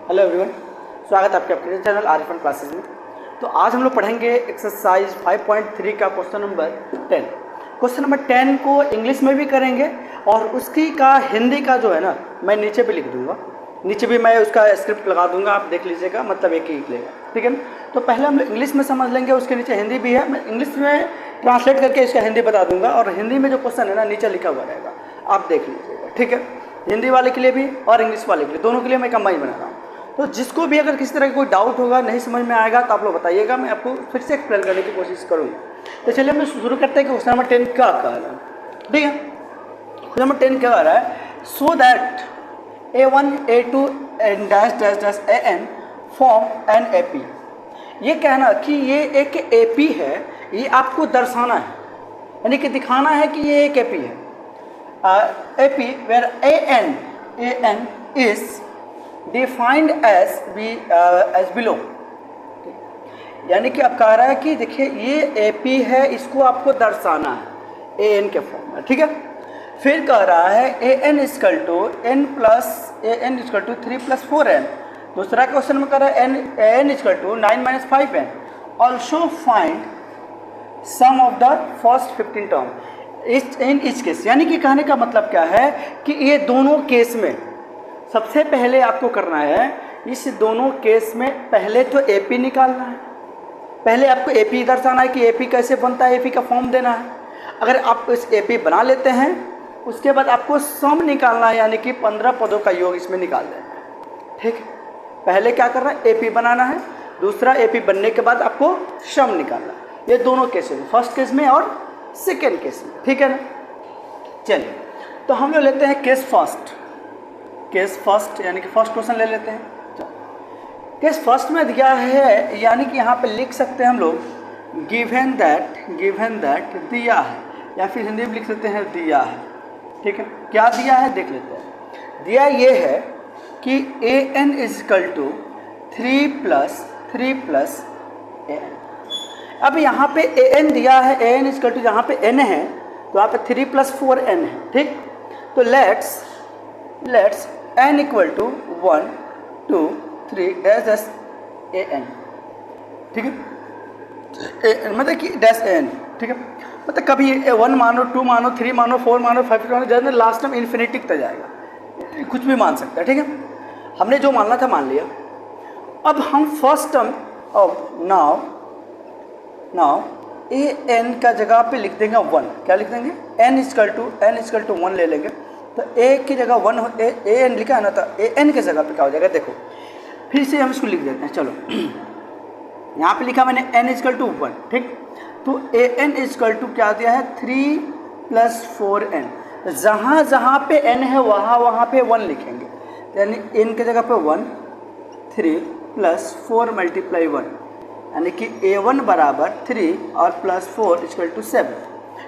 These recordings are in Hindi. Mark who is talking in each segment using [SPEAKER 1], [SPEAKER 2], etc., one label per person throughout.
[SPEAKER 1] हेलो एवरीवन, स्वागत है आपके अपने चैनल आरिफन क्लासेस में। तो आज हम लोग पढ़ेंगे एक्सरसाइज 5.3 का क्वेश्चन नंबर 10। क्वेश्चन नंबर 10 को इंग्लिश में भी करेंगे और उसकी का हिंदी का जो है ना मैं नीचे भी लिख दूंगा, नीचे भी मैं उसका स्क्रिप्ट लगा दूंगा, आप देख लीजिएगा, मतलब एक ही लेगा, ठीक है ना। तो पहले हम लोग इंग्लिश में समझ लेंगे, उसके नीचे हिंदी भी है, मैं इंग्लिश में ट्रांसलेट करके इसका हिंदी बता दूंगा और हिंदी में जो क्वेश्चन है ना नीचे लिखा हुआ रहेगा, आप देख लीजिएगा, ठीक है। हिंदी वाले के लिए भी और इंग्लिश वाले के लिए, दोनों के लिए मैं कंबाइन बना रहा हूँ। तो जिसको भी अगर किसी तरह का कोई डाउट होगा, नहीं समझ में आएगा, तो आप लोग बताइएगा, मैं आपको फिर से एक्सप्लेन करने की कोशिश करूँगा। तो चलिए हम शुरू करते हैं कि क्वेश्चन नंबर 10 क्या कह रहा है, ठीक है। क्वेश्चन नंबर 10 क्या कह रहा है, so that A1 A2 and dash dash dash AN form an AP। ये कहना कि ये एक AP है, ये आपको दर्शाना है, यानी कि दिखाना है कि ये एक AP है। AP where AN is defined as below, यानी कि अब कह रहा है कि देखिए ये AP है, इसको आपको दर्शाना है AN के फॉर्म में, ठीक है। फिर कह रहा है AN equal to N plus AN equal to 3 + 4N। दूसरा क्वेश्चन में कह रहा है AN equal to 9 - 5N। Also find some of the first 15 term in each case. यानी कि कहने का मतलब क्या है कि ये दोनों केस में सबसे पहले आपको करना है, इस दोनों केस में पहले तो AP निकालना है, पहले आपको AP दर्शाना है कि AP कैसे बनता है, AP का फॉर्म देना है। अगर आप इस AP बना लेते हैं, उसके बाद आपको सम निकालना है, यानी कि 15 पदों का योग इसमें निकाल देना है, ठीक है। पहले क्या करना है, AP बनाना है, दूसरा AP बनने के बाद आपको सम निकालना है। ये दोनों केस में, फर्स्ट केस में और सेकेंड केस में, ठीक है ना। चलिए तो हम लोग लेते हैं केस फर्स्ट, यानी कि फर्स्ट क्वेश्चन ले लेते हैं। केस फर्स्ट में दिया है, यानी कि यहाँ पे लिख सकते हैं हम लोग गिवन दैट दिया है, या फिर हिंदी में लिख सकते हैं दिया है, ठीक है। क्या दिया है देख लेते हैं। दिया ये है कि AN इक्वल टू 3 + AN। अब यहाँ पे AN दिया है, AN इक्वल टू यहाँ पे N है, तो यहाँ पे 3 + 4N है, ठीक। तो let's N equal to 1 2 3 dash AN, ठीक है। मतलब कि डैश AN, ठीक है। मतलब कभी 1 मानो, 2 मानो, 3 मानो, 4 मानो, 5 मानो, जैसे लास्ट में इन्फिनिटी तक जाएगा, कुछ भी मान सकता है, ठीक है। हमने जो मानना था मान लिया। अब हम first term of now AN का जगह पे लिख देंगे 1। क्या लिख देंगे, N इक्वल टू 1 ले लेंगे, तो A की जगह 1 AN लिखा है ना, तो AN के जगह पे क्या हो जाएगा, देखो फिर से हम इसको लिख देते हैं। चलो यहाँ पे लिखा मैंने N इक्वल टू 1, ठीक। तो AN इक्वल टू क्या दिया है, 3 + 4N। जहाँ पे N है वहाँ पे 1 लिखेंगे, यानी N के जगह पे 1 3 + 4 × 1, यानी कि A1 बराबर 3 और +4 = 7।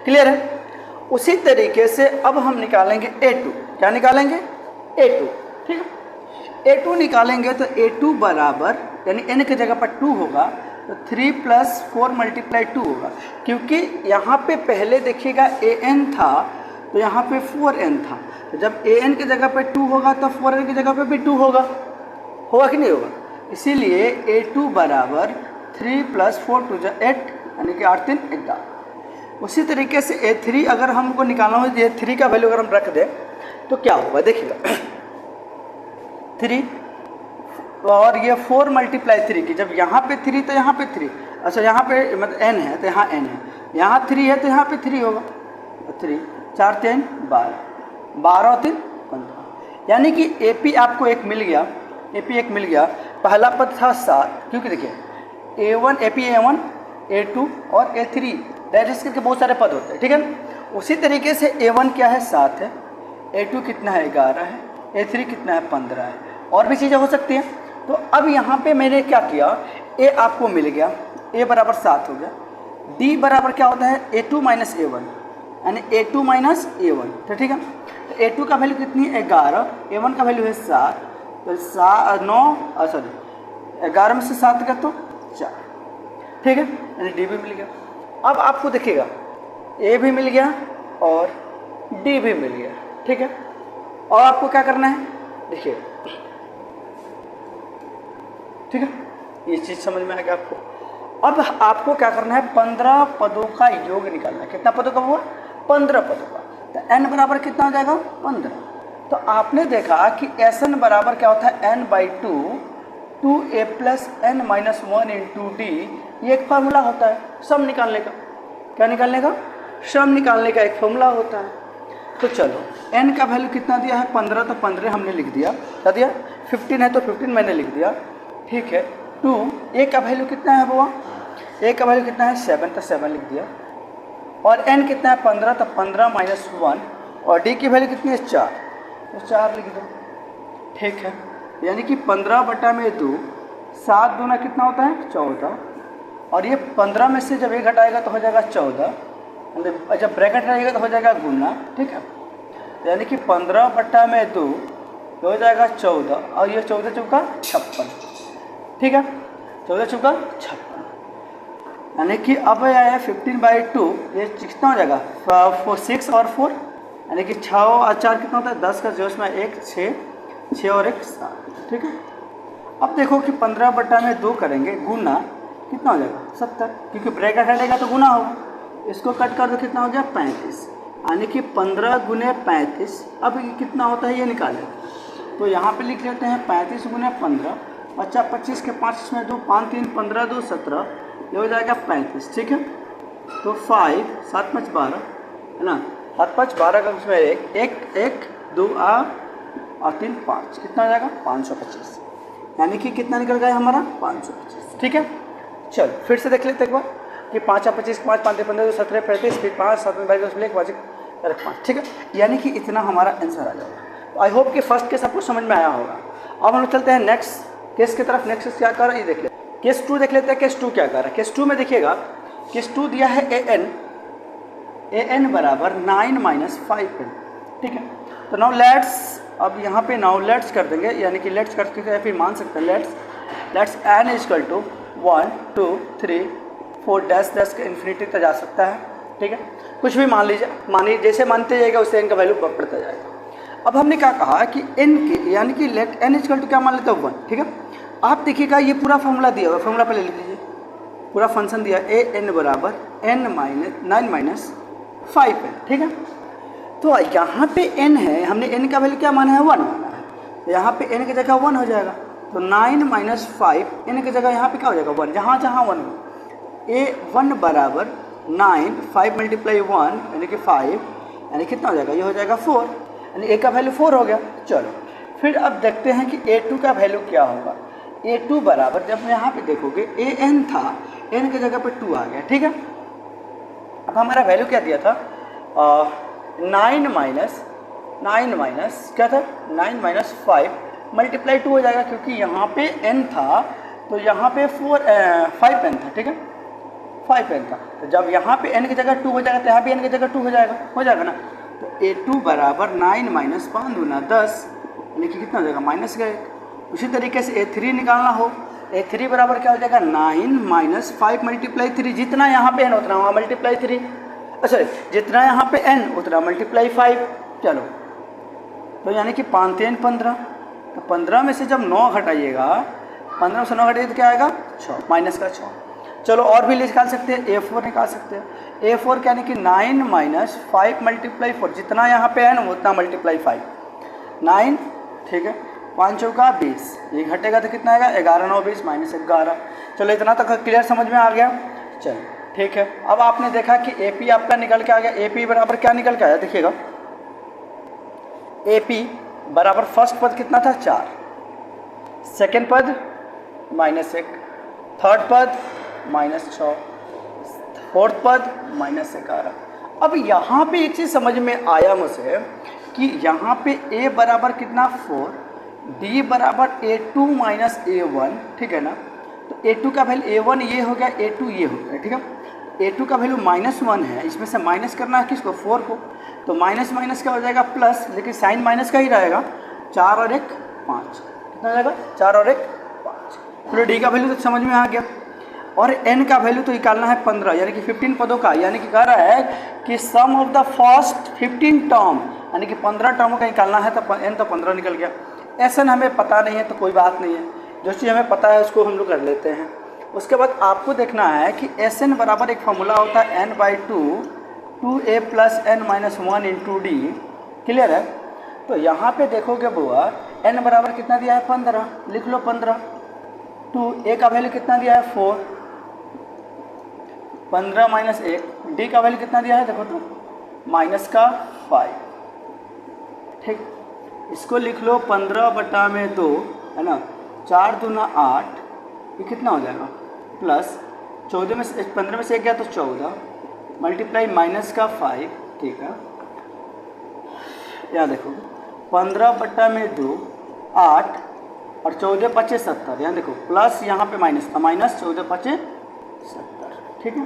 [SPEAKER 1] क्लियर है। उसी तरीके से अब हम निकालेंगे A2। क्या निकालेंगे, A2, ठीक है। A2 निकालेंगे तो A2 बराबर, यानी N की जगह पर 2 होगा, तो 3 + 4 × 2 होगा, क्योंकि यहाँ पे पहले देखिएगा AN था, तो यहाँ पे 4N था, तो जब AN की जगह पे 2 होगा तो 4N की जगह पे भी 2 होगा कि नहीं होगा। इसीलिए A2 बराबर 3 + 4 = 8, यानी कि 8 3 11। उसी तरीके से A3 अगर हमको निकालना हो, ये 3 का वैल्यू अगर हम रख दें तो क्या होगा, देखिएगा 3 और ये 4 × 3 की, जब यहाँ पे 3 तो यहाँ पे 3, अच्छा यहाँ पे मतलब N है तो यहाँ N है, यहाँ 3 है तो यहाँ पे 3 होगा, 3 4 3 12 12 और 3 15, यानी कि AP आपको एक मिल गया, AP एक मिल गया। पहला पद था 7, क्योंकि देखिए AP A1 A2 और A3 डायरेक्ट करके बहुत सारे पद होते हैं, ठीक है ना। उसी तरीके से A1 क्या है, 7 है, A2 कितना है, 11 है, A3 कितना है, 15 है, और भी चीज़ें हो सकती हैं। तो अब यहाँ पे मैंने क्या किया, A आपको मिल गया, A बराबर 7 हो गया। D बराबर क्या होता है, A2 - A1, यानी A2 - A1, तो ठीक है। तो A2 का वैल्यू कितनी है, 11, A1 का वैल्यू है 7, तो 11 में से 7 का तो 4, ठीक है, यानी D भी मिल गया। अब आपको देखिएगा A भी मिल गया और D भी मिल गया, ठीक है। और आपको क्या करना है, देखिए ठीक है, ये चीज़ समझ में आ गया आपको। अब आपको क्या करना है, 15 पदों का योग निकालना है। कितना पदों का हुआ, 15 पदों का। तो n बराबर कितना हो जाएगा, 15। तो आपने देखा कि Sn बराबर क्या होता है, n/2 2a plus n minus 1 into D. ये एक फार्मूला होता है सम निकालने का। क्या निकालने का, सम निकालने का एक फॉर्मूला होता है। तो चलो n का वैल्यू कितना दिया है, 15, तो 15 हमने लिख दिया। क्या दिया, 15 है तो 15 मैंने लिख दिया। ठीक है, 2 a का वैल्यू कितना है बुआ, a का वैल्यू कितना है 7, तो 7 लिख दिया। और n कितना है 15, तो 15 माइनस 1, और d की वैल्यू कितनी है 4, तो 4 लिख दो। ठीक है, यानी कि 15/2, 7 दूना कितना होता है 14, और ये 15 में से जब 1 घटाएगा तो हो जाएगा 14, जब ब्रैकेट रहेगा तो हो जाएगा गुना। ठीक है, यानी कि 15/2 तो हो जाएगा 14, और ये 14 चौका 56। ठीक है, 14 चौका 56, यानी कि अब आया 15/2, ये कितना हो जाएगा 6 और 4, यानी कि 6 और 4 कितना होता है 10 का जोश में 1 6 और 1 7। ठीक है, अब देखो कि 15/2 करेंगे गुना कितना हो जाएगा 70, क्योंकि ब्रैकेट हटेगा तो गुना होगा। इसको कट कर दो, कितना हो गया 35, यानी कि 15 गुने 35। अब ये कितना होता है ये निकालें, तो यहाँ पे लिख लेते हैं 35 गुने 15, 50 25 के 5 इसमें 2, 5 3 15 2 17, ये हो जाएगा 35। ठीक है, तो 5 7 5 12 है ना, 7 5 12 का उसमें 1 2 और 3 5, कितना हो जाएगा 525, यानी कि कितना निकल गया हमारा 525। ठीक है, चल फिर से देख लेते एक बार कि 5 और 25 5 5 15 17 35, फिर 5 7 में 22 1 5। ठीक है, यानी कि इतना हमारा आंसर आ जाएगा। तो आई होप कि फर्स्ट केस आपको समझ में आया होगा। अब हम लोग चलते हैं नेक्स्ट केस की तरफ। नेक्स्ट केस क्या कर रहा है ये देख लेते हैं। केस 2 देख लेते हैं, केस 2 क्या कर रहा है। केस 2 में देखिएगा, केस 2 दिया है an बराबर 9 माइनस 5n। ठीक है, तो नाउ लेट्स, अब यहाँ पे नाउ लेट्स कर देंगे, यानी कि लेट्स करके या फिर मान सकते हैं let's n equal to 1 2 3 4 dash के इन्फिनिटी तक जा सकता है। ठीक है, कुछ भी मान लीजिए, मानिए जैसे मानते जाएगा उससे n का वैल्यू बढ़ता जाएगा। अब हमने क्या कहा कि n की, यानी कि लेट n इक्वल टू क्या मान लेते हो 1। ठीक है, आप देखिएगा ये पूरा फॉर्मूला दिया हुआ, फॉर्मूला पहले लिख लीजिए। पूरा फंक्शन दिया an बराबर n माइनस 5n। ठीक है, तो यहाँ पे n है, हमने n का वैल्यू क्या माना है 1 माना है, तो यहाँ पे n की जगह 1 हो जाएगा। तो 9 माइनस 5 n की जगह यहाँ पे क्या हो जाएगा 1, जहाँ 1 हो। a1 बराबर 9 5 मल्टीप्लाई 1 यानी कि 5, यानी कितना हो जाएगा, ये हो जाएगा 4, यानी a का वैल्यू 4 हो गया। चलो फिर अब देखते हैं कि a2 का वैल्यू क्या होगा। a2 बराबर, जब यहाँ पे देखोगे an था, n की जगह पे 2 आ गया। ठीक है, अब हमारा वैल्यू क्या दिया था 9 माइनस क्या था 9 माइनस 5 मल्टीप्लाई 2 हो जाएगा, क्योंकि यहाँ पे n था तो यहाँ पे 5n था। ठीक है, 5n था, तो जब यहाँ पे n की जगह 2 हो जाएगा तो यहाँ पे n की जगह 2 हो जाएगा ना। तो a2 बराबर 9 माइनस 5 दूना 10, यानी कि कितना हो जाएगा माइनस का 1। उसी तरीके से a3 निकालना हो, a3 बराबर क्या हो जाएगा 9 माइनस 5 मल्टीप्लाई 3, जितना यहाँ पे n उतना वहाँ मल्टीप्लाई 3, अच्छा जितना यहाँ पे n उतना मल्टीप्लाई 5। चलो तो यानी कि 5 3 15, तो 15 में से जब 9 घटाइएगा, 15 में से 9 घटाइए तो क्या आएगा 6, माइनस का 6। चलो और भी निकाल सकते हैं, a4 निकाल सकते हैं। a4 यानी कि 9 माइनस 5 मल्टीप्लाई 4, जितना यहाँ पे n उतना मल्टीप्लाई 5, 9। ठीक है, 5 चौका 20, ये घटेगा तो कितना आएगा 11 9 20 माइनस 11। चलो इतना तक क्लियर समझ में आ गया। चलो ठीक है, अब आपने देखा कि AP आपका निकल के आ गया। AP बराबर क्या निकल के आया देखिएगा, AP बराबर फर्स्ट पद कितना था 4, सेकेंड पद -1, थर्ड पद -6, फोर्थ पद -11। अब यहाँ पे एक चीज़ समझ में आया मुझे कि यहाँ पे A बराबर कितना 4, D बराबर A2 माइनस A1। ठीक है ना, तो A2 का वैल्यू A1 ये हो गया, A2 ये हो गया। ठीक है, A2 का वैल्यू -1 है, इसमें से माइनस करना है किसको 4 को, तो माइनस क्या हो जाएगा प्लस, लेकिन साइन माइनस का ही रहेगा। 4 और 1 5, कितना हो जाएगा 4 और 1 5। फिर D का वैल्यू तो समझ में आ गया, और n का वैल्यू तो निकालना है 15, यानी कि 15 पदों का, यानी कि कह रहा है कि सम ऑफ द फर्स्ट 15 टर्म, यानी कि 15 टर्मों का निकालना है, तो n तो 15 निकल गया। Sn हमें पता नहीं है तो कोई बात नहीं है, जो चीज़ हमें पता है उसको हम लोग कर लेते हैं। उसके बाद आपको देखना है कि एस एन बराबर एक फॉर्मूला होता है n by two 2a plus n minus 1 into d. Clear है? तो यहाँ पे देखोगे बुआ n बराबर कितना दिया है 15, लिख लो 15। टू a का वैल्यू कितना दिया है 4, 15 माइनस 1, डी का वैल्यू कितना दिया है देखो तो माइनस का 5। ठीक, इसको लिख लो 15 बटा में 2 है ना, 4 दूना 8, ये कितना हो जाएगा प्लस 14 में से 15 में से 1 गया तो 14 मल्टीप्लाई माइनस का 5। ठीक है, यहाँ देखो 15 बटा में 2 8 और 14 पचे 70, यहाँ देखो प्लस यहाँ पे माइनस था, माइनस 14 पचे 70। ठीक है,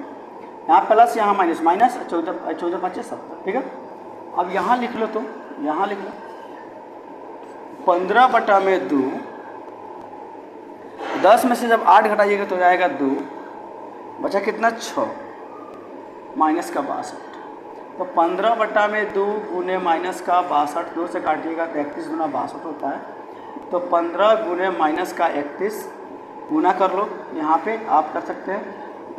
[SPEAKER 1] यहाँ प्लस यहाँ माइनस, माइनस 14 पचे 70। ठीक है, अब यहाँ लिख लो, तो यहाँ लिख लो 15 बटा में 2, 10 में से जब 8 घटाइएगा तो जाएगा 2, बचा कितना 6 माइनस का 62। तो 15 बटा में 2 गुने माइनस का 62, 2 से काटिएगा तो 31 गुना 62 होता है। तो 15 गुने माइनस का 31 गुना कर लो, यहाँ पे आप कर सकते हैं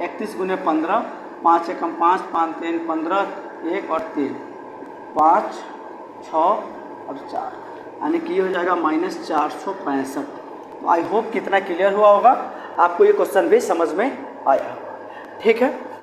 [SPEAKER 1] 31 गुने 15, 5 से कम 5, 5 3 15, 1 और 3 5 6 और 4, यानी कि ये हो जाएगा माइनस 465। तो आई होप कितना क्लियर हुआ होगा, आपको ये क्वेश्चन भी समझ में आया। ठीक है।